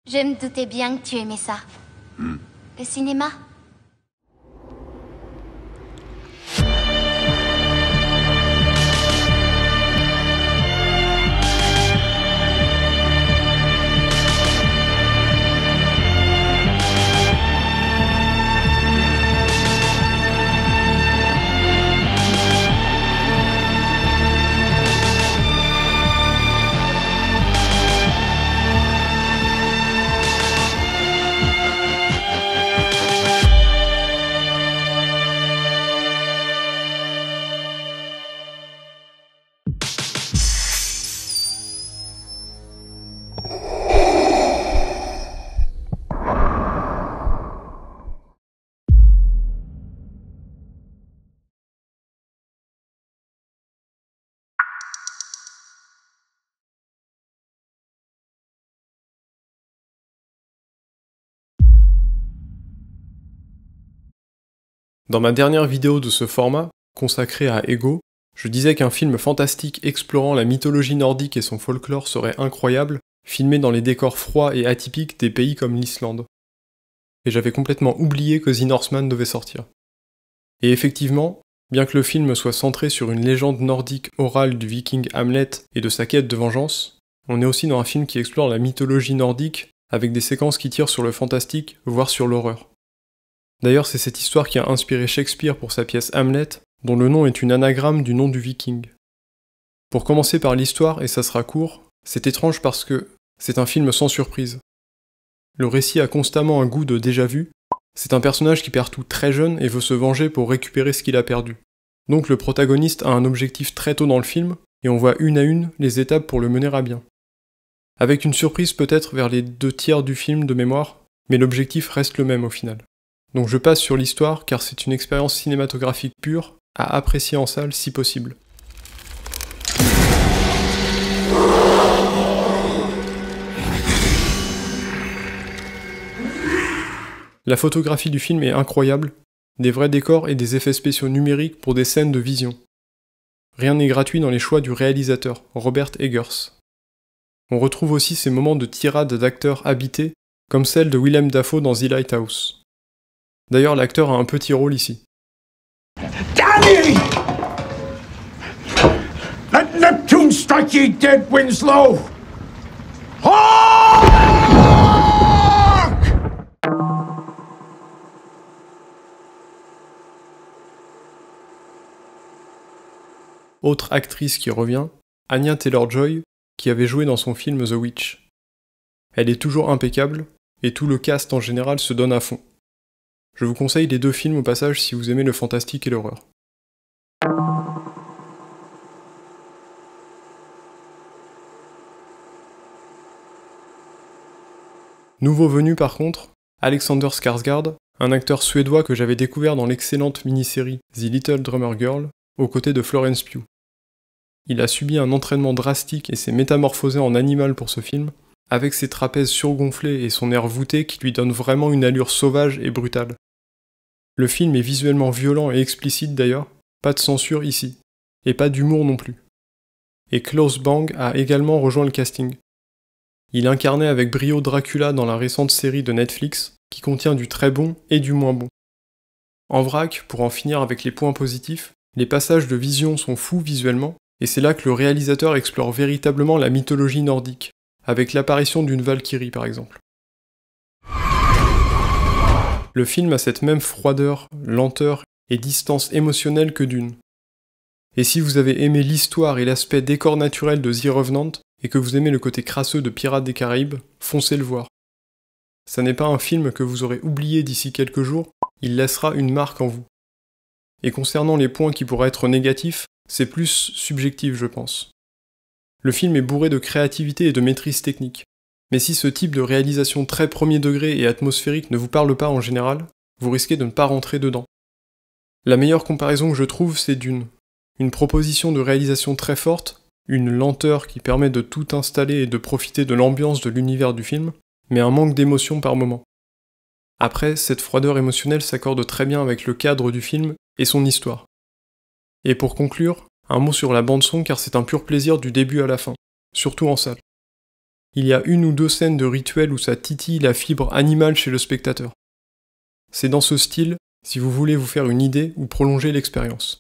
Je me doutais bien que tu aimais ça. Le cinéma. Dans ma dernière vidéo de ce format, consacrée à Ego, je disais qu'un film fantastique explorant la mythologie nordique et son folklore serait incroyable, filmé dans les décors froids et atypiques des pays comme l'Islande. Et j'avais complètement oublié que The Northman devait sortir. Et effectivement, bien que le film soit centré sur une légende nordique orale du viking Hamlet et de sa quête de vengeance, on est aussi dans un film qui explore la mythologie nordique avec des séquences qui tirent sur le fantastique, voire sur l'horreur. D'ailleurs, c'est cette histoire qui a inspiré Shakespeare pour sa pièce Hamlet, dont le nom est une anagramme du nom du viking. Pour commencer par l'histoire, et ça sera court, c'est étrange parce que c'est un film sans surprise. Le récit a constamment un goût de déjà-vu, c'est un personnage qui perd tout très jeune et veut se venger pour récupérer ce qu'il a perdu. Donc le protagoniste a un objectif très tôt dans le film, et on voit une à une les étapes pour le mener à bien. Avec une surprise peut-être vers les 2/3 du film de mémoire, mais l'objectif reste le même au final. Donc je passe sur l'histoire car c'est une expérience cinématographique pure, à apprécier en salle si possible. La photographie du film est incroyable, des vrais décors et des effets spéciaux numériques pour des scènes de vision. Rien n'est gratuit dans les choix du réalisateur, Robert Eggers. On retrouve aussi ces moments de tirade d'acteurs habités, comme celle de Willem Dafoe dans The Lighthouse. D'ailleurs, l'acteur a un petit rôle ici. Danny! Let Neptune strike ye dead, Winslow! Hark! Autre actrice qui revient, Anya Taylor-Joy, qui avait joué dans son film The Witch. Elle est toujours impeccable, et tout le cast en général se donne à fond. Je vous conseille les deux films au passage si vous aimez le fantastique et l'horreur. Nouveau venu par contre, Alexander Skarsgård, un acteur suédois que j'avais découvert dans l'excellente mini-série The Little Drummer Girl, aux côtés de Florence Pugh. Il a subi un entraînement drastique et s'est métamorphosé en animal pour ce film, avec ses trapèzes surgonflés et son air voûté qui lui donne vraiment une allure sauvage et brutale. Le film est visuellement violent et explicite d'ailleurs, pas de censure ici, et pas d'humour non plus. Et Klaus Bang a également rejoint le casting. Il incarnait avec brio Dracula dans la récente série de Netflix, qui contient du très bon et du moins bon. En vrac, pour en finir avec les points positifs, les passages de vision sont fous visuellement, et c'est là que le réalisateur explore véritablement la mythologie nordique, avec l'apparition d'une Valkyrie par exemple. Le film a cette même froideur, lenteur et distance émotionnelle que Dune. Et si vous avez aimé l'histoire et l'aspect décor naturel de The Revenant, et que vous aimez le côté crasseux de Pirates des Caraïbes, foncez le voir. Ça n'est pas un film que vous aurez oublié d'ici quelques jours, il laissera une marque en vous. Et concernant les points qui pourraient être négatifs, c'est plus subjectif je pense. Le film est bourré de créativité et de maîtrise technique. Mais si ce type de réalisation très premier degré et atmosphérique ne vous parle pas en général, vous risquez de ne pas rentrer dedans. La meilleure comparaison que je trouve, c'est Dune. Une proposition de réalisation très forte, une lenteur qui permet de tout installer et de profiter de l'ambiance de l'univers du film, mais un manque d'émotion par moment. Après, cette froideur émotionnelle s'accorde très bien avec le cadre du film et son histoire. Et pour conclure, un mot sur la bande-son car c'est un pur plaisir du début à la fin, surtout en salle. il y a une ou deux scènes de rituel où ça titille la fibre animale chez le spectateur. C'est dans ce style, si vous voulez vous faire une idée ou prolonger l'expérience.